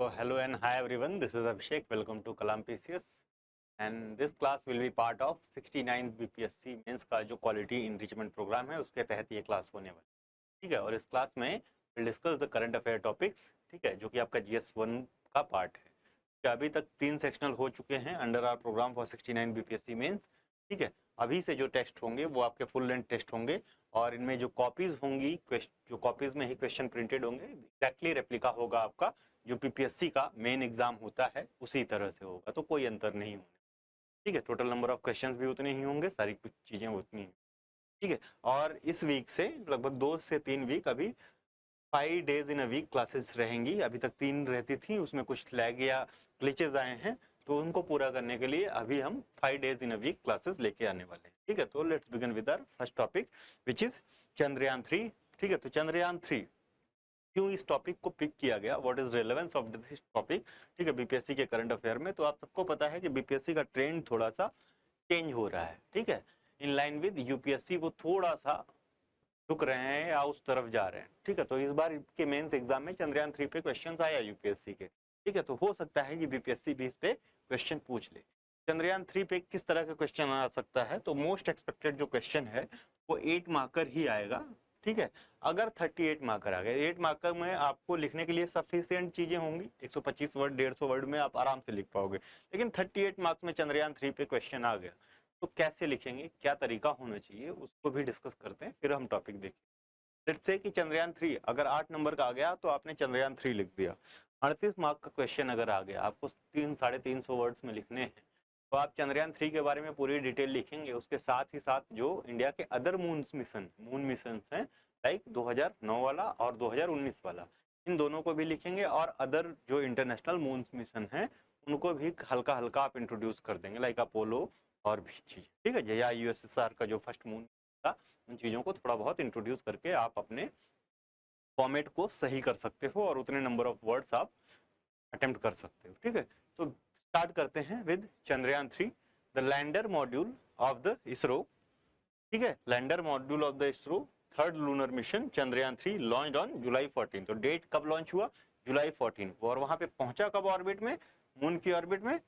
So hello and hi everyone, this is Abhishek. Welcome to Kalam PCS and this class will be part of 69th BPSC men's का जो quality इंरिचमेंट programme है उसके तहत ये class होने वाली है। ठीक है, और इस क्लास में will discuss the current affair topics. ठीक है, जो कि आपका GS1 का पार्ट है। अभी तक 3 सेक्शनल हो चुके हैं under our programme for 69 BPSC men's. ठीक है, अभी से जो टेस्ट होंगे वो आपके फुल लेंथ टेस्ट होंगे और इनमें जो कॉपीज होंगी, जो कॉपीज में ही क्वेश्चन प्रिंटेड होंगे, एग्जैक्टली रेप्लिका होगा आपका जो पीपीएससी का मेन एग्जाम होता है उसी तरह से होगा, तो कोई अंतर नहीं होगा। ठीक है, टोटल नंबर ऑफ क्वेश्चंस भी उतने ही होंगे, सारी कुछ चीजें उतनी ही। ठीक है, और इस वीक से लगभग 2 से 3 वीक, अभी 5 days in a week classes रहेंगी। अभी तक 3 रहती थी, उसमें कुछ लैग या ग्लिचेस आए हैं, तो उनको पूरा करने के लिए अभी हम 5 days in a week classes लेके आने वाले हैं। ठीक है, तो let's begin with our first topic which is Chandrayaan 3। ठीक है, तो चंद्रयान 3 क्यों इस टॉपिक को पिक किया गया, what is relevance of this topic. ठीक है, बीपीएससी के करंट अफेयर में तो आप सबको पता है कि बीपीएससी का ट्रेंड थोड़ा सा चेंज हो रहा है। ठीक है, इन लाइन विद यूपीएससी वो थोड़ा सा झुक रहे हैं या उस तरफ जा रहे हैं। ठीक है, तो इस बार के मेंस एग्जाम में चंद्रयान 3 पे क्वेश्चन आया यूपीएससी के। ठीक है, तो हो सकता है कि बीपीएससी भी इस पे क्वेश्चन पूछ ले। चंद्रयान 3 पे किस तरह का क्वेश्चन आ सकता है, तो मोस्ट एक्सपेक्टेड जो क्वेश्चन है वो 8 मार्कर ही आएगा। ठीक है, अगर 38 मार्कर आ गए, 8 मार्कर में आपको लिखने के लिए सफिशिएंट चीजें होंगी, 125 वर्ड 150 वर्ड में आप आराम से लिख पाओगे। लेकिन 38 मार्क्स में चंद्रयान 3 पे क्वेश्चन आ गया तो कैसे लिखेंगे, क्या तरीका होना चाहिए, उसको भी डिस्कस करते हैं, फिर हम टॉपिक देखें। लेट्स से कि चंद्रयान 3 अगर 8 नंबर का आ गया तो आपने चंद्रयान 3 लिख दिया। 38 मार्क का क्वेश्चन अगर आ गया, आपको 300-350 वर्ड्स में लिखने हैं, तो आप चंद्रयान 3 के बारे में पूरी डिटेल लिखेंगे। उसके साथ ही साथ जो इंडिया के अदर मून मिशन हैं, लाइक 2009 वाला और 2019 वाला, इन दोनों को भी लिखेंगे और अदर जो इंटरनेशनल मून मिशन हैं उनको भी हल्का हल्का आप इंट्रोड्यूस कर देंगे, लाइक अपोलो और भी चीज़। ठीक है, या यूएसएसआर का जो फर्स्ट मून था, उन चीज़ों को थोड़ा बहुत इंट्रोड्यूस करके आप अपने फॉर्मेट को सही कर सकते हो और उतने नंबर ऑफ वर्ड्स आप अटेम्प्ट कर सकते हो। ठीक है, तो स्टार्ट करते हैं with Chandrayaan 3, the lander module of the ISRO. ठीक है, lander module of the ISRO third lunar mission Chandrayaan 3 launch on July 14। तो डेट कब लॉन्च हुआ, जुलाई 14 को, और वहां पे पहुंचा कब ऑर्बिट में, मून की ऑर्बिट में,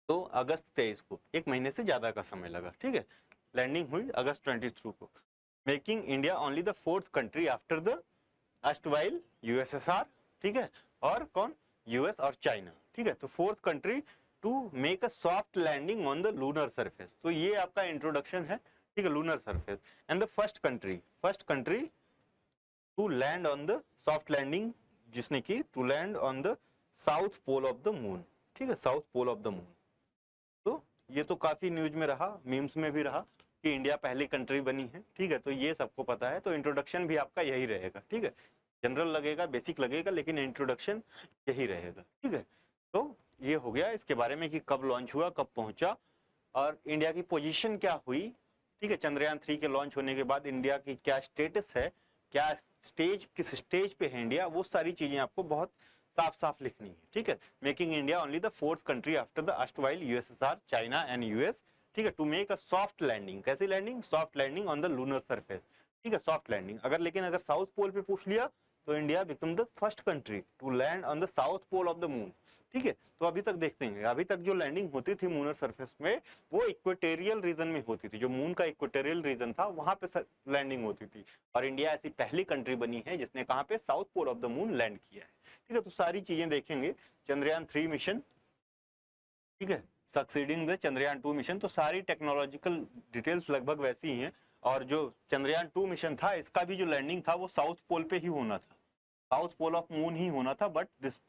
तो अगस्त 23 को, 1 महीने से ज्यादा का समय लगा। ठीक है, लैंडिंग हुई अगस्त 23 को, making India only the 4th country after the erstwhile USSR. ठीक है, और कौन, यूएस और चाइना। ठीक है, तो 4th country to make a soft landing on the lunar surface. तो ये आपका इंट्रोडक्शन है। ठीक है, lunar surface, and the first country to land on the soft landing, जिसने की to land on the south pole of the moon. ठीक है, south pole of the moon. तो ये तो काफी न्यूज में रहा, मीम्स में भी रहा कि इंडिया पहली कंट्री बनी है। ठीक है, तो ये सबको पता है, तो इंट्रोडक्शन भी आपका यही रहेगा। ठीक है, जनरल लगेगा, बेसिक लगेगा, लेकिन इंट्रोडक्शन यही रहेगा। ठीक है, तो ये हो गया इसके बारे में कि कब लॉन्च हुआ, कब पहुंचा और इंडिया की पोजीशन क्या हुई। ठीक है, चंद्रयान 3 के लॉन्च होने के बाद इंडिया की क्या स्टेटस है, क्या स्टेज, किस स्टेज पे है इंडिया, वो सारी चीजें आपको बहुत साफ साफ लिखनी है। ठीक है, making India only the 4th country after the erstwhile USSR, China and US. ठीक है, to make a soft landing, कैसी landing, soft landing on the lunar surface. ठीक है, सॉफ्ट लैंडिंग। अगर लेकिन अगर साउथ पोल पे पूछ लिया तो India become the first country to land on the south pole of the moon. ठीक है, तो अभी तक देखते हैं, अभी तक जो लैंडिंग होती थी मूनर सरफेस में वो इक्वेटोरियल रीजन में होती थी, जो मून का इक्वेटोरियल रीजन था वहां पे लैंडिंग होती थी, और इंडिया ऐसी पहली कंट्री बनी है जिसने कहां पे, south pole of the moon land किया है। ठीक है, तो सारी चीजें देखेंगे। चंद्रयान 3 मिशन, ठीक है, सक्सीडिंग द चंद्रयान 2 मिशन, तो सारी टेक्नोलॉजिकल डिटेल्स लगभग वैसी ही हैं। और जो चंद्रयान 2 मिशन था, इसका भी जो लैंडिंग था वो साउथ पोल पे ही होना था, साउथ पोल ऑफ मून ही होना था, but this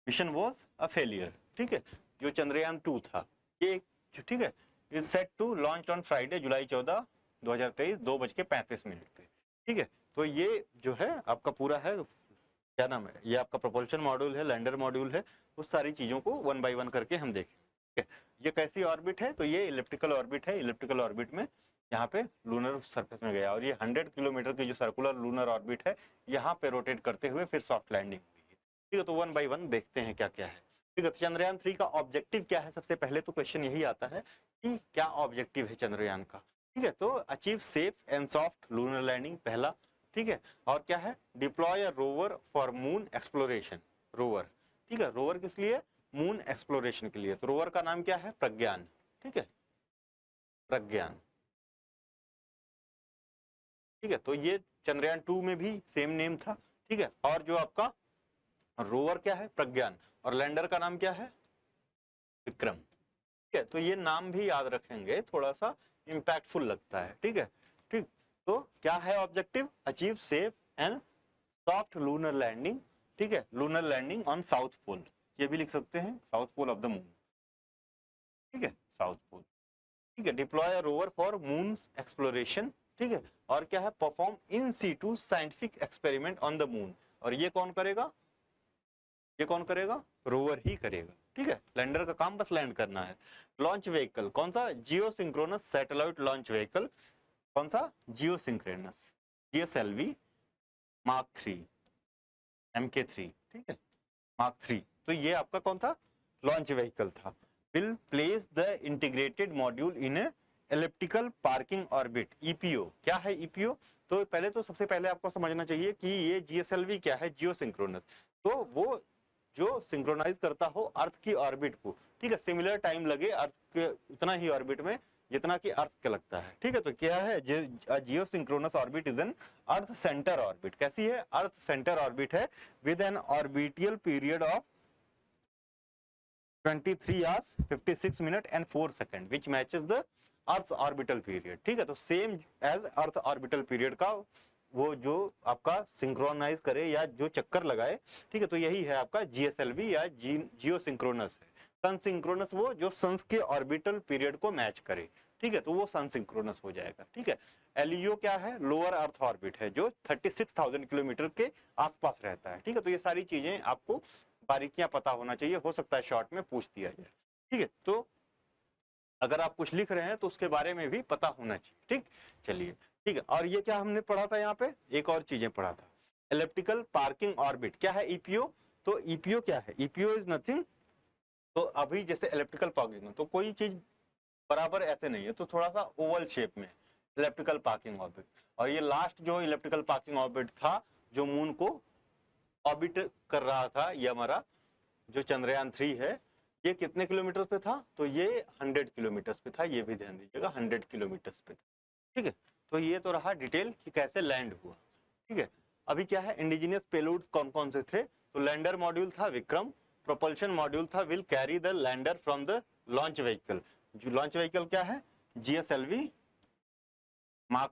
mission was a failure. ठीक है, जो चंद्रयान 2 था ये, ठीक है, is set to launch on Friday July 14, 2023 2:35 पे। ठीक है, तो ये जो है आपका पूरा है, क्या नाम है, ये आपका प्रोपल्शन मॉड्यूल है, लैंडर मॉड्यूल है, उस सारी चीजों को 1 बाय 1 करके हम देखें। ठीक है, ये कैसी ऑर्बिट है, तो ये इलिप्टिकल ऑर्बिट है। इलिप्टिकल ऑर्बिट में यहाँ पे लूनर सरफेस में गया, और ये 100 किलोमीटर की जो सर्कुलर लूनर ऑर्बिट है, यहाँ पे रोटेट करते हुए फिर सॉफ्ट लैंडिंग हुई है। ठीक है, तो 1 बाय 1 देखते हैं क्या क्या है। ठीक है, तो चंद्रयान 3 का ऑब्जेक्टिव क्या है, सबसे पहले तो क्वेश्चन यही आता है कि क्या ऑब्जेक्टिव है चंद्रयान का। ठीक है, तो achieve safe and soft lunar landing, पहला। ठीक है, और क्या है, deploy a rover for moon exploration, rover, ठीक है, रोवर किस लिए? मून एक्सप्लोरेशन के लिए। तो रोवर का नाम क्या है? प्रज्ञान। ठीक है, प्रज्ञान। ठीक है, तो ये चंद्रयान 2 में भी सेम नेम था। ठीक है, और जो आपका रोवर क्या है? प्रज्ञान। और लैंडर का नाम क्या है? विक्रम। ठीक है, तो ये नाम भी याद रखेंगे, थोड़ा सा इंपैक्टफुल लगता है। ठीक है, ठीक। तो क्या है objective? Achieve safe and soft lunar landing. ठीक है, lunar landing on south pole, ये भी लिख सकते हैं, south pole of the moon. ठीक है, साउथ पोल। ठीक है, deploy rover for moon exploration. ठीक है, और क्या है? Perform in situ scientific experiment on the moon. और ये कौन करेगा? ये कौन करेगा? रोवर ही करेगा। ठीक है, लैंडर का काम बस लैंड करना है। लॉन्च व्हीकल कौन सा? जियो सिंक्रोनस सैटेलाइट लॉन्च व्हीकल। कौन सा? जियो सिंक्रोनस, GSLV मार्क 3, MK3। ठीक है, मार्क 3। तो ये आपका कौन था? लॉन्च व्हीकल था। Will place the integrated module in elliptical parking orbit, EPO। क्या है EPO? तो पहले तो सबसे पहले आपको समझना चाहिए कि ये GSLV क्या है? जियो सिंक्रोनस। तो वो जो सिंक्रोनाइज करता हो अर्थ की ऑर्बिट को। ठीक है, सिमिलर टाइम लगे अर्थ के उतना ही ऑर्बिट में जितना कि अर्थ का लगता है। ठीक है, तो क्या है? Geosynchronous orbit is an earth centre orbit. कैसी है? अर्थ सेंटर ऑर्बिट है, with an orbital period of 23 hours 56 minutes and 4 seconds which matches the earth orbital period. ठीक है, तो same as earth orbital period का वो जो आपका सिंक्रोनाइज करे या जो चक्कर लगाए। ठीक है, तो यही है आपका GSLV या जियो सिंक्रोनस है। सन सिंक्रोनस वो जो सन के ऑर्बिटल पीरियड को मैच करे। ठीक है, तो वो सन सिंक्रोनस हो जाएगा। ठीक है, LEO क्या है? लोअर अर्थ ऑर्बिट है, जो 36,000 किलोमीटर के आसपास रहता है। ठीक है, तो ये सारी चीजें आपको बारीकियां पता होना चाहिए, हो सकता है शॉर्ट में पूछ दिया जाए। ठीक है, तो अगर आप कुछ लिख रहे हैं तो उसके बारे में भी पता होना चाहिए। ठीक, चलिए। ठीक है, और ये क्या हमने पढ़ा था? यहाँ पे एक और चीजें पढ़ा था, एलिप्टिकल पार्किंग ऑर्बिट। क्या है? EPO। तो EPO क्या है? EPO is nothing. तो अभी जैसे इलेक्ट्रिकल पार्किंग, तो कोई चीज बराबर ऐसे नहीं है, तो थोड़ा सा ओवल शेप में इलेक्ट्रिकल पार्किंग ऑर्बिट। और ये लास्ट जो इलेक्ट्रिकल पार्किंग ऑर्बिट था, जो मून को ऑर्बिट कर रहा था, ये हमारा जो चंद्रयान 3 है, ये कितने किलोमीटर पे था? तो ये 100 किलोमीटर पे था। ये भी ध्यान दीजिएगा, 100 किलोमीटर पे था। ठीक है, तो ये तो रहा डिटेल कि कैसे लैंड हुआ। ठीक है, अभी क्या है? इंडिजिनियस पेलोड्स कौन कौन से थे? तो लैंडर मॉड्यूल था विक्रम, प्रोपल्शन मॉड्यूल था will carry the lander from the launch vehicle. जो लॉन्च व्हीकल क्या है? GSLV मार्क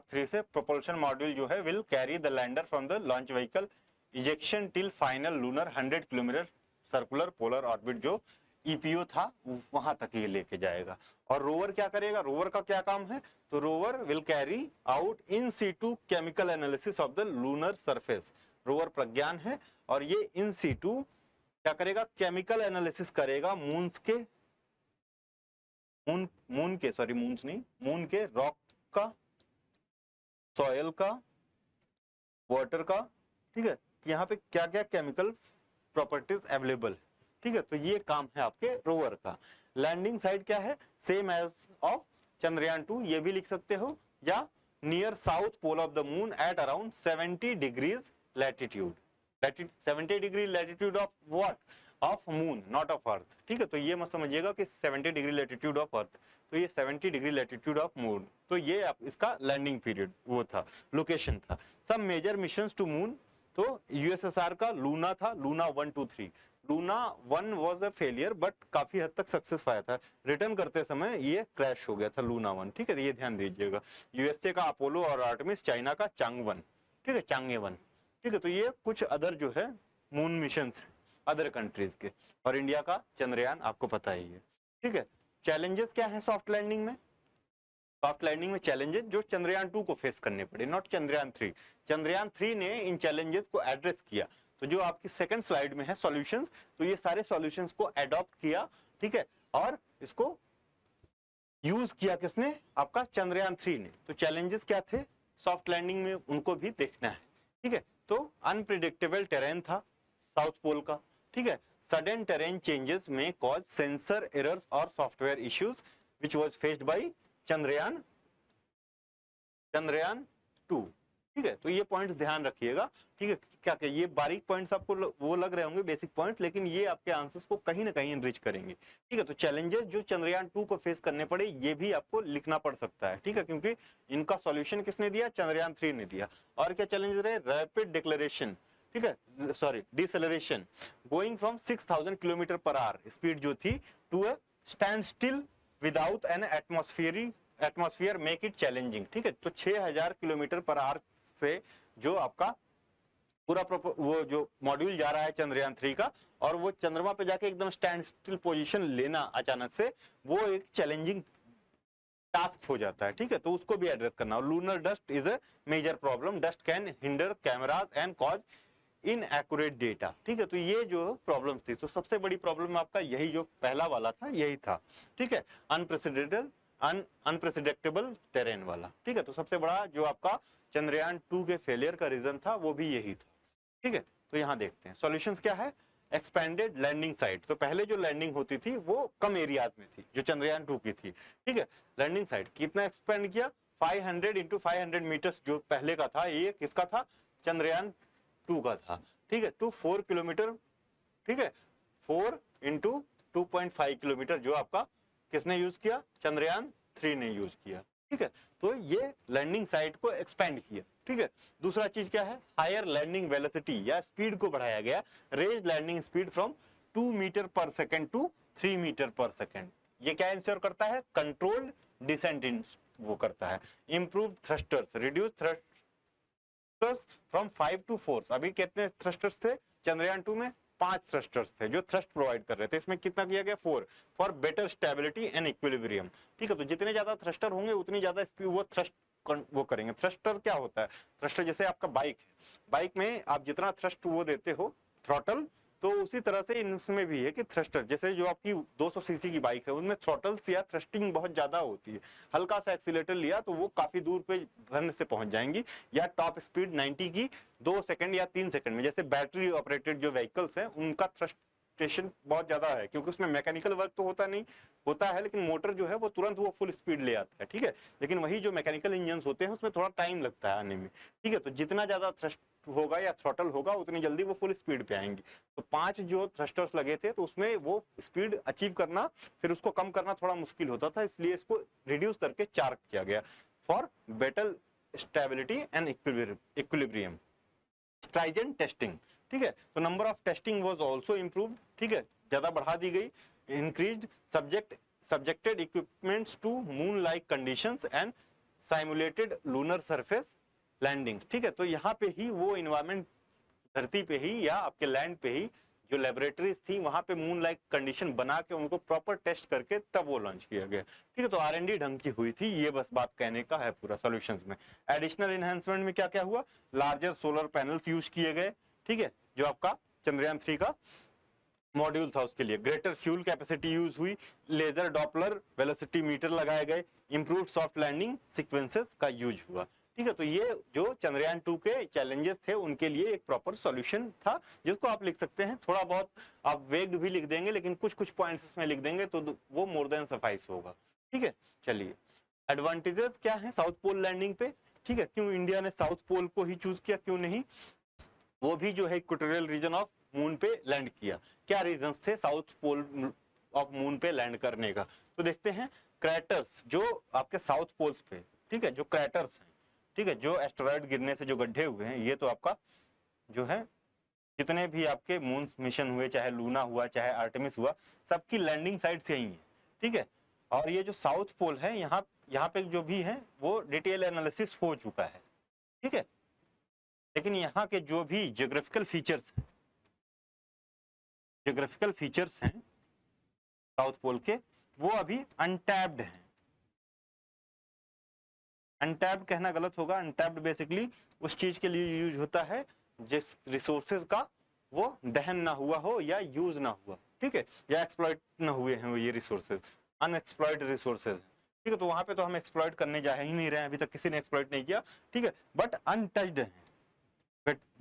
3 से प्रोपल्शन मॉड्यूल जो है will carry the lander from the launch vehicle ejection till final lunar 100 kilometre circular polar orbit, जो EPO था वहां तक ये लेके जाएगा। और रोवर क्या करेगा? रोवर का क्या काम है? तो rover will carry out in situ chemical analysis of the lunar surface. Rover Pragyan है और ये इन सीटू क्या करेगा? केमिकल एनालिसिस करेगा मून्स के मून के रॉक का, सॉयल का, वाटर का। ठीक है, यहाँ पे क्या क्या केमिकल प्रॉपर्टीज अवेलेबल है। ठीक है, तो ये काम है आपके रोवर का। लैंडिंग साइड क्या है? सेम एज ऑफ चंद्रयान 2, ये भी लिख सकते हो, या near south pole of the moon at around 70 degrees latitude. 70 degree latitude of what? Of moon, not of earth. ठीक है, तो ये मत समझिएगा कि 70 डिग्री लैटिट्यूड ऑफ अर्थ, तो ये 70 डिग्री लैटिट्यूड ऑफ मून। तो ये आप इसका लैंडिंग पीरियड वो था, लोकेशन था। सब मेजर मिशंस टू मून, तो USSR का लूना था, Luna 1 2 3। Luna 1 was a failure, but काफी हद तक सक्सेस पाया था। रिटर्न करते समय ये क्रैश हो गया था लूना 1। ठीक है, ये ध्यान दीजिएगा। USA का अपोलो और आर्टेमिस, चाइना का चांग-1। ठीक है, चांगे-1। ठीक है, तो ये कुछ अदर जो है मून मिशन है अदर कंट्रीज के, और इंडिया का चंद्रयान आपको पता ही है। ठीक है, चैलेंजेस क्या है सॉफ्ट लैंडिंग में? सॉफ्ट लैंडिंग में चैलेंजेस जो चंद्रयान 2 को फेस करने पड़े, नॉट चंद्रयान 3। चंद्रयान 3 ने इन चैलेंजेस को एड्रेस किया। तो जो आपकी सेकंड स्लाइड में है सॉल्यूशंस, तो ये सारे सॉल्यूशंस को अडॉप्ट किया। ठीक है, और इसको यूज किया किसने? आपका चंद्रयान 3 ने। तो चैलेंजेस क्या थे सॉफ्ट लैंडिंग में, उनको भी देखना है। ठीक है, तो अनप्रिडिक्टेबल टेरेन था साउथ पोल का। ठीक है, सडन टेरेन चेंजेस में कॉज सेंसर एरर्स और software issues which was faced by Chandrayaan 2। ठीक है, तो ये पॉइंट्स ध्यान रखिएगा। ठीक है, क्या क्या ये बारीक पॉइंट्स आपको वो लग रहे होंगे बेसिक पॉइंट, लेकिन ये आपके आंसर्स को कहीं ना कहीं एनरिच करेंगे। ठीक है, तो चैलेंजेस जो चंद्रयान 2 को फेस करने पड़े ये भी आपको लिखना पड़ सकता है। ठीक है, क्योंकि इनका सॉल्यूशन किसने दिया, चंद्रयान 3 ने दिया। और क्या चैलेंज रहे, रैपिड डिक्लेरेशन, ठीक है sorry deceleration, going from 6000 kilometre per hour speed जो थी to a standstill without an atmosphere make it challenging. ठीक है, तो 6000 किलोमीटर पर आवर से जो आपका पूरा वो जो मॉड्यूल जा रहा है चंद्रयान 3 का, और वो चंद्रमा पे जाके एकदम स्टैंड स्टिल पोजीशन लेना अचानक से, वो एक चैलेंजिंग टास्क हो जाता है। ठीक है, तो उसको भी एड्रेस करना। Lunar dust is a major problem, dust can hinder cameras and cause inaccurate data. ठीक है, तो ये जो प्रॉब्लम थी, तो सबसे बड़ी प्रॉब्लम आपका यही जो पहला वाला था यही था। ठीक है, अनप्रेसिडेक्टेबल टेरेन वाला। ठीक है, तो सबसे बड़ा जो आपका चंद्रयान 2 के फेलियर का रीजन था वो भी यही था। ठीक है, तो यहाँ देखते हैं सॉल्यूशंस क्या है। एक्सपेंडेड लैंडिंग साइट, तो पहले जो लैंडिंग होती थी वो कम एरियाज में थी जो चंद्रयान 2 की थी। ठीक है, लैंडिंग साइट कितना एक्सपेंड किया, 500 इंटू 500 मीटर्स जो पहले का था, ये किसका था, चंद्रयान 2 का था। ठीक है, टू 4 किलोमीटर। ठीक है, 4 इंटू 2.5 किलोमीटर जो आपका किसने यूज किया, चंद्रयान 3 ने यूज किया। ठीक है, तो ये लैंडिंग साइट को एक्सपेंड किया। ठीक है, दूसरा चीज क्या है, हायर लैंडिंग वेलोसिटी या स्पीड को बढ़ाया गया, raise landing speed from 2 metre per second to 3 metre per second. ये क्या इंश्योर करता है, कंट्रोल्ड डिसेंट इन वो करता है। Improve thrusters, reduce thrusters from 5 to 4। अभी कितने थ्रस्टर्स थे चंद्रयान 2 में, 5 थ्रस्टर्स थे जो थ्रस्ट प्रोवाइड कर रहे थे। इसमें कितना किया गया, 4 for better stability and equilibrium. ठीक है, तो जितने ज्यादा थ्रस्टर होंगे उतनी ज्यादा स्पीड वो थ्रस्ट वो करेंगे। थ्रस्टर क्या होता है, थ्रस्टर जैसे आपका बाइक है, बाइक में आप जितना थ्रस्ट वो देते हो थ्रॉटल, तो उसी तरह से इनमें भी है कि थ्रस्टर, जैसे जो आपकी 200 सीसी की बाइक है उनमें थ्रॉटल्स या थ्रस्टिंग बहुत ज्यादा होती है। हल्का सा एक्सीलेटर लिया तो वो काफी दूर पे रन से पहुंच जाएंगी, या टॉप स्पीड 90 की 2 सेकंड या 3 सेकंड में। जैसे बैटरी ऑपरेटेड जो व्हीकल्स हैं उनका थ्रस्टेशन बहुत ज्यादा है, क्योंकि उसमें मैकेनिकल वर्क तो होता नहीं, होता है लेकिन मोटर जो है वो तुरंत वो फुल स्पीड ले आता है। ठीक है, लेकिन वही जो मैकेनिकल इंजन होते हैं उसमें थोड़ा टाइम लगता है आने में। ठीक है, तो जितना ज्यादा थ्रस्ट होगा या थ्रॉटल होगा उतनी जल्दी वो फुल स्पीड पे आएंगी। तो 5 जो थ्रस्टर्स लगे थे तो उसमें वो स्पीड अचीव करना, फिर उसको कम करना थोड़ा मुश्किल होता था, इसलिए इसको रिड्यूस करके 4 किया गया for better stability and equilibrium. Stringent testing, ठीक है, तो number of testing was also improved. ठीक है, ज्यादा बढ़ा दी गई। Increased subjected equipments to moon like conditions and simulated lunar surface landings। ठीक है, तो यहाँ पे ही वो इन्वायरमेंट धरती पे ही या आपके लैंड पे ही जो लेबोरेटरीज थी वहां पे मून लाइक कंडीशन बना के उनको प्रॉपर टेस्ट करके तब वो लॉन्च किया गया। ठीक है, तो R&D ढंग की हुई थी, ये बस बात कहने का है पूरा सॉल्यूशंस में। एडिशनल एनहांसमेंट में क्या क्या हुआ, लार्जर सोलर पैनल्स यूज किए गए। ठीक है, जो आपका चंद्रयान 3 का मॉड्यूल था उसके लिए। ग्रेटर फ्यूल कैपेसिटी यूज हुई, लेजर डॉपलर वेलोसिटी मीटर लगाए गए, इंप्रूव्ड सॉफ्ट लैंडिंग सीक्वेंसेस का यूज हुआ। ठीक है, तो ये जो चंद्रयान 2 के चैलेंजेस थे उनके लिए एक प्रॉपर सॉल्यूशन था, जिसको आप लिख सकते हैं। थोड़ा बहुत आप वेग्ड भी लिख देंगे, लेकिन कुछ कुछ पॉइंट्स इसमें लिख देंगे तो वो मोर देन सफाइस होगा। ठीक है, चलिए एडवांटेजेस क्या है साउथ पोल लैंडिंग पे। ठीक है, क्यों इंडिया ने साउथ पोल को ही चूज किया, क्यों नहीं, वो भी जो है इक्वेटोरियल रीजन ऑफ मून पे लैंड किया। क्या रीजंस थे साउथ पोल ऑफ मून पे लैंड करने का, तो देखते हैं। क्रैटर्स जो आपके साउथ पोल्स पे, ठीक है, जो क्रैटर्स हैं, ठीक है, जो एस्टेरॉयड गिरने से जो गड्ढे हुए हैं, ये तो आपका जो है जितने भी आपके मून मिशन हुए, चाहे लूना हुआ चाहे आर्टेमिस हुआ, सबकी लैंडिंग साइट्स यही है। ठीक है, और ये जो साउथ पोल है यहाँ पे जो भी है वो डिटेल एनालिसिस हो चुका है। ठीक है, लेकिन यहाँ के जो भी ज्योग्राफिकल फीचर्स हैं साउथ पोल के, वो अभी अनटैप्ड हैं। अनटैप्ड कहना गलत होगा, अनटैप्ड बेसिकली उस चीज के लिए यूज होता है जिस रिसोर्सेज का वो दहन ना हुआ हो या यूज ना हुआ। ठीक है, या एक्सप्लॉइट ना हुए हैं वो ये रिसोर्सेज, अनएक्सप्लॉइट रिसोर्सेज। ठीक है, तो वहां पे तो हम एक्सप्लॉइट करने जा ही नहीं रहे हैं, अभी तक किसी ने एक्सप्लॉइट नहीं किया। ठीक है, बट अनटच्ड है,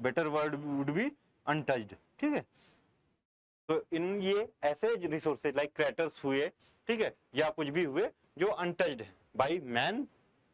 better word would be untouched. ठीक है, तो इन ये ऐसे रिसोर्सेज लाइक क्रैटर्स हुए, ठीक है, या कुछ भी हुए जो अनटच्ड है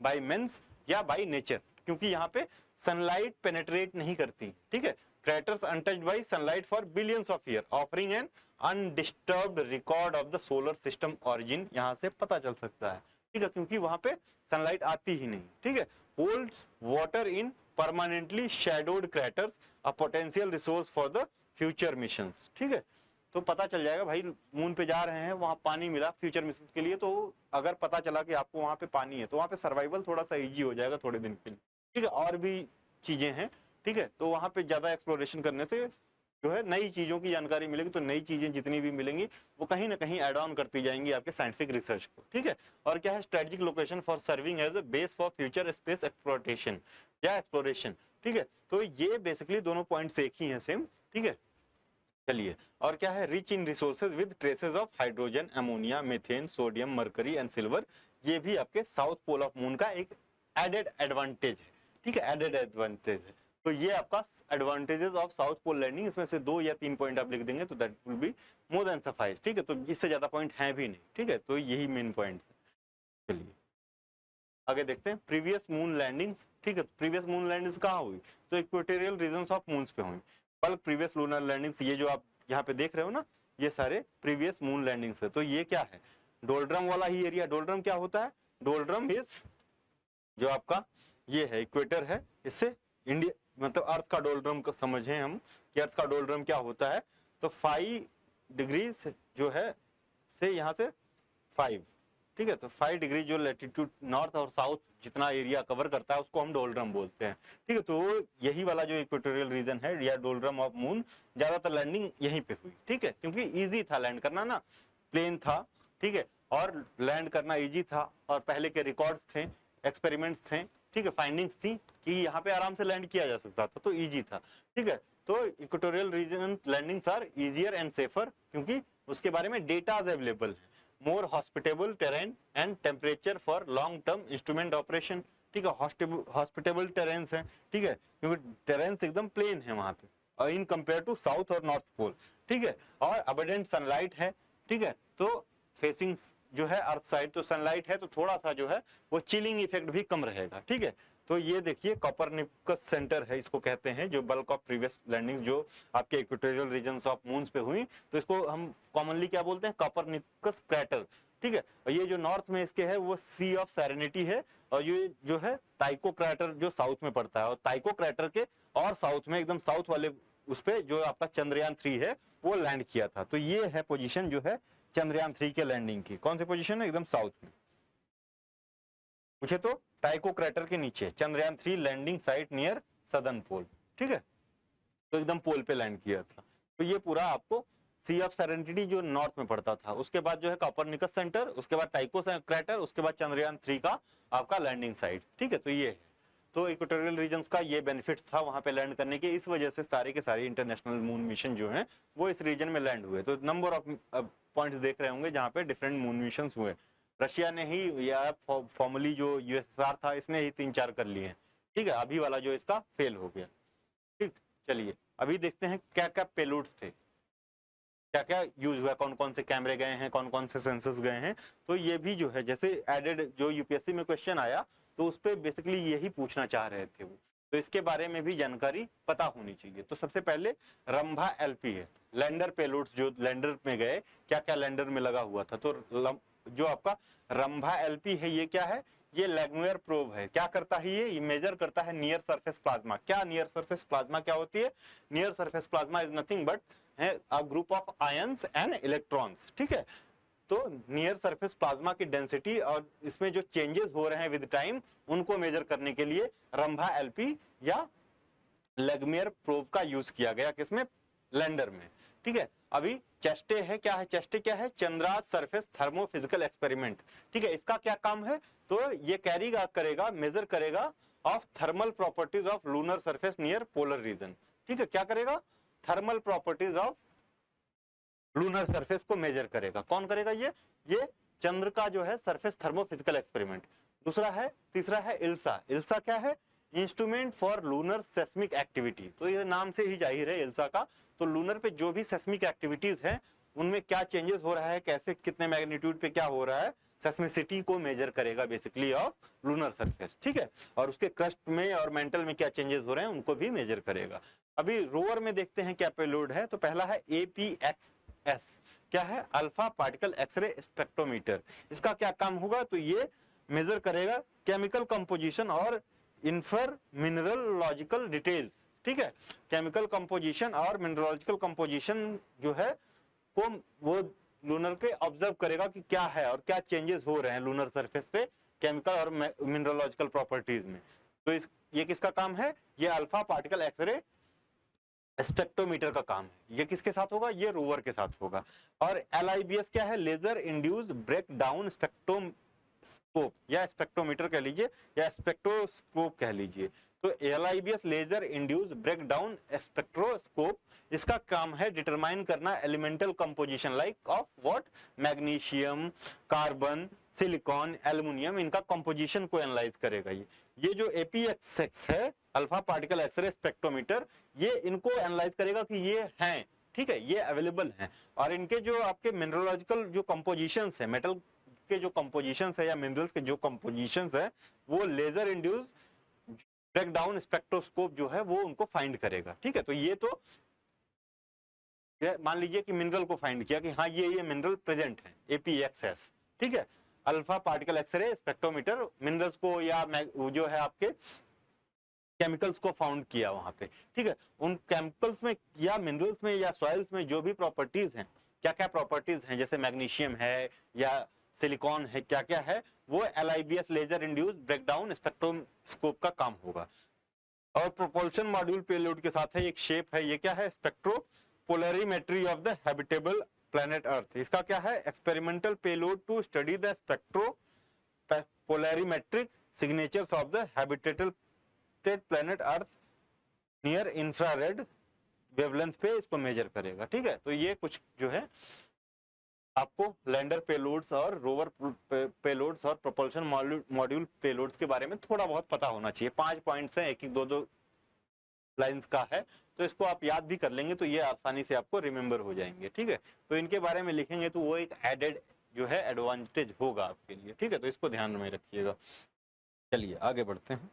बाय मैंस या बाय नेचर, क्योंकि यहाँ पे सनलाइट पेनेट्रेट नहीं करती, ठीक है। Craters untouched bye sunlight for billions of year, offering N undisturbed record of the solar system origin, यहां से पता चल सकता है, ठीक है, क्योंकि वहां पे सनलाइट आती ही नहीं, ठीक है। Holds water in permanently shadowed craters, a potential resource for the future missions, ठीक है। तो पता चल जाएगा भाई मून पे जा रहे हैं, वहां पानी मिला फ्यूचर मिशंस के लिए, तो अगर पता चला कि आपको वहां पे पानी है तो वहां पे सर्वाइवल थोड़ा सा इजी हो जाएगा थोड़े दिन के लिए, ठीक है। और भी चीजें हैं, ठीक है, तो वहां पे ज्यादा एक्सप्लोरेशन करने से जो है नई चीजों की जानकारी मिलेगी, तो नई चीजें जितनी भी मिलेंगी वो कहीं ना कहीं एड ऑन करती जाएंगी आपके साइंटिफिक रिसर्च को, ठीक है। और क्या है, strategic location for serving as a base for future space exploration या एक्सप्लोरेशन, ठीक है। तो ये बेसिकली दोनों पॉइंट्स एक ही हैं सेम, ठीक है। चलिए, और क्या है, rich in resources with traces of hydrogen, ammonia, methane, sodium, mercury and silver, ये भी आपके साउथ पोल ऑफ मून का एक एडेड एडवांटेज है, ठीक है, एडेड एडवांटेज है। तो ये आपका advantages of south pole landing, इसमें से 2 या 3 पॉइंट आप लिख देंगे तो that will be more than suffice, ठीक है। तो इससे ज्यादा पॉइंट है भी नहीं, ठीक है, तो यही मेन पॉइंट्स है। चलिए आगे देखते हैं प्रीवियस मून लैंडिंग्स, ठीक है। प्रीवियस मून लैंडिंग्स कहाँ हुई, तो इक्वेटोरियल रीजन्स ऑफ मून्स पे हुई। बल्क प्रीवियस लूनर लैंडिंग्स, ये जो आप यहाँ पे देख रहे हो ना, ये सारे प्रीवियस मून लैंडिंग्स है। तो ये क्या है, डोल्ड्रम वाला ही एरिया। डोल्ड्रम क्या होता है, डोल्ड्रम इज जो आपका ये है इक्वेटर है, इससे इंडिया मतलब अर्थ का डोल्ड्रम का समझें हम कि अर्थ का डोल्ड्रम क्या होता है, तो 5 डिग्री जो है से यहाँ से 5, ठीक है, तो 5 डिग्री जो लैटिट्यूड नॉर्थ और साउथ जितना एरिया कवर करता है उसको हम डोल्ड्रम बोलते हैं, ठीक है। तो यही वाला जो इक्वेटोरियल रीजन है या डोल्ड्रम ऑफ मून, ज्यादातर लैंडिंग यहीं पे हुई, ठीक है, क्योंकि इजी था लैंड करना ना, प्लेन था, ठीक है, और लैंड करना इजी था, और पहले के रिकॉर्ड्स थे, एक्सपेरिमेंट्स थे, ठीक है, फाइंडिंग्स थी कि यहाँ पे आराम से लैंड किया जा सकता था, तो इजी था, ठीक है। तो equatorial region landings are easier and safer, क्योंकि उसके बारे में डेटाज अवेलेबल है। More hospitable terrain and temperature for long term instrument operation, ठीक है, हॉस्पिटेबल टेरेन्स है, ठीक है, क्योंकि टेरेन्स एकदम प्लेन है वहां पे, और इन कंपेयर टू साउथ और नॉर्थ पोल, ठीक है, और अबंडेंट सनलाइट है, ठीक है। तो फेसिंग जो है अर्थ साइड, तो सनलाइट है तो थोड़ा सा जो है वो चिलिंग इफेक्ट भी कम रहेगा, ठीक है। तो ये देखिए कोपरनिकस सेंटर है, इसको कहते हैं, जो बल्क ऑफ प्रीवियस लैंडिंग्स जो आपके इक्वेटोरियल रीजन्स ऑफ मून्स पे हुई, तो इसको हम कॉमनली क्या बोलते हैं, कोपरनिकस क्रैटर, ठीक है। और ये जो नॉर्थ में इसके है वो सी ऑफ सेरेनिटी है, और ये जो है टाइको क्रैटर जो साउथ में पड़ता है, और टाइको क्रैटर के और साउथ में एकदम साउथ वाले उस पे जो आपका चंद्रयान 3 है वो लैंड किया था। तो ये है पोजीशन जो है चंद्रयान 3 के लैंडिंग की, कौन सी पोजीशन है, एकदम साउथ में। पूछे तो टाइको क्रैटर के नीचे Chandrayaan 3 landing site near southern pole, ठीक है, तो एकदम पोल पे लैंड किया था। तो ये पूरा आपको सी ऑफ सेरेनिटी जो नॉर्थ में पड़ता था, उसके बाद जो है कोपरनिकस सेंटर, उसके बाद टाइको क्रैटर, उसके बाद चंद्रयान 3 का आपका लैंडिंग साइट, ठीक है। तो ये है, तो इक्वेटोरियल रीजन्स का ये बेनिफिट था वहां पे लैंड करने के, इस वजह से सारे के सारे इंटरनेशनल मून मिशन जो हैं वो इस रीजन में लैंड हुए। तो नंबर ऑफ पॉइंट्स देख रहे होंगे जहाँ पे डिफरेंट मून मिशंस हुए। रशिया ने ही या फॉर्मली जो यूएसएसआर था इसने ही 3-4 कर लिए हैं, ठीक है, अभी वाला जो इसका फेल हो गया, ठीक। चलिए अभी देखते हैं क्या क्या पेलोड्स थे, क्या क्या यूज हुआ, कौन कौन से कैमरे गए हैं, कौन कौन से सेंसर्स गए हैं। तो ये भी जो है जैसे एडेड जो यूपीएससी में क्वेश्चन आया तो उस पर बेसिकली यही पूछना चाह रहे थे वो, तो इसके बारे में भी जानकारी पता होनी चाहिए। तो सबसे पहले रंभा एलपी है, लैंडर पेलोड्स जो लैंडर में गए, क्या क्या लैंडर में लगा हुआ था। तो जो आपका रंभा एलपी है ये क्या है, ये लैग्मुयर प्रोब है। क्या करता है ये मेजर करता है नियर सरफेस प्लाज्मा। क्या नियर सरफेस प्लाज्मा क्या होती है, near surface plasma is nothing but a group of ions and electrons, ठीक है। तो नियर सरफेस प्लाज्मा की डेंसिटी और इसमें जो चेंजेस हो रहे हैं विद टाइम उनको मेजर करने के लिए रंभा एलपी या लैग्मुयर प्रोब का यूज किया गया, किसमें, लैंडर में, ठीक है। अभी चेस्टे है, क्या है चेस्टे, क्या है, चंद्रास सरफेस थर्मोफिजिकल एक्सपेरिमेंट, ठीक है। इसका क्या काम है, तो ये कैरी करेगा, मेजर करेगा of thermal properties of lunar surface near polar region, ठीक है। क्या करेगा, thermal properties of lunar surface को मेजर करेगा। कौन करेगा, ये चंद्र का जो है सरफेस थर्मोफिजिकल एक्सपेरिमेंट। दूसरा है, तीसरा है इल्सा। इल्सा क्या है, instrument for lunar seismic activity. तो ये नाम से ही जाहिर है इल्सा का, तो लूनर पे जो भी सेस्मिक एक्टिविटीज हैं उनमें क्या चेंजेस हो रहा है, कैसे कितने मैग्नीट्यूड पे क्या हो रहा है, सेस्मिसिटी को मेजर करेगा बेसिकली ऑफ लूनर सरफेस, ठीक है। और उसके क्रस्ट में और मेंटल में क्या चेंजेस हो रहे हैं उनको भी मेजर करेगा। अभी रोवर में देखते हैं क्या पेलोड है। तो पहला है APXS, क्या है, अल्फा पार्टिकल एक्सरे स्पेक्ट्रोमीटर। इसका क्या काम होगा, तो ये मेजर करेगा केमिकल कंपोजिशन और इन्फर मिनरलॉजिकल डिटेल्स, ठीक है। केमिकल कंपोजिशन और मिनरलॉजिकल कंपोजिशन जो है को वो लूनर के ऑब्जर्व करेगा कि क्या है और क्या चेंजेस हो रहे हैं लूनर सरफेस पे केमिकल और मिनरलॉजिकल प्रॉपर्टीज में। तो ये किसका काम है, ये अल्फा पार्टिकल एक्सरे स्पेक्ट्रोमीटर का काम है। ये किसके साथ होगा, ये रोवर के साथ होगा। और LIBS क्या है, laser induced break down spectroscope या स्पेक्ट्रोमीटर कह लीजिए या स्पेक्ट्रोस्कोप कह लीजिए। तो LIBS laser induced break down spectroscope, इसका काम है डिटरमाइन करना elemental composition like of what, magnesium, carbon, silicon, aluminium, इनका कंपोजिशन को एनालाइज करेगा। ये जो APXS है, अल्फा पार्टिकल एक्सरे स्पेक्ट्रोमीटर, ये इनको एनालाइज करेगा कि ये हैं, ठीक है, ये अवेलेबल हैं। और इनके जो आपके मिनरलॉजिकल जो कंपोजिशंस है, मेटल के जो कंपोजिशंस है या मिनरल्स के जो कंपोजिशंस है, वो laser induce break down spectroscope जो है वो उनको फाइंड करेगा, ठीक है। तो ये तो मान लीजिए कि मिनरल को फाइंड किया कि हाँ ये मिनरल प्रेजेंट है, APXS, ठीक है। Alpha particle X ray spectrometer minerals को या जो है आपके केमिकल्स को फाउंड किया वहां पे, ठीक है। उन केमिकल्स में या मिनरल्स में या सॉइल्स में जो भी प्रॉपर्टीज हैं, क्या क्या प्रॉपर्टीज हैं, जैसे मैग्नीशियम है या सिलिकॉन है, क्या क्या है, वो LIBS laser induced breakdown spectroscope का काम होगा। और प्रोपल्शन मॉड्यूल पेलोड के साथ है एक शेप है, ये क्या है, spectropolarimetry of the habitable planet earth. इसका क्या है, experimental payload to study the spectro polarimetric signatures of the habitable planet earth near infrared wavelength पे इसको मेजर करेगा, ठीक है। तो ये कुछ जो है आपको लैंडर पेलोड्स और रोवर पेलोड्स और प्रोपल्शन मॉड्यूल पेलोड्स के बारे में थोड़ा बहुत पता होना चाहिए। 5 पॉइंट्स हैं, एक एक दो लाइंस का है, तो इसको आप याद भी कर लेंगे तो ये आसानी से आपको रिमेंबर हो जाएंगे, ठीक है। तो इनके बारे में लिखेंगे तो वो एक एडेड जो है एडवांटेज होगा आपके लिए, ठीक है। तो इसको ध्यान में रखिएगा। चलिए आगे बढ़ते हैं।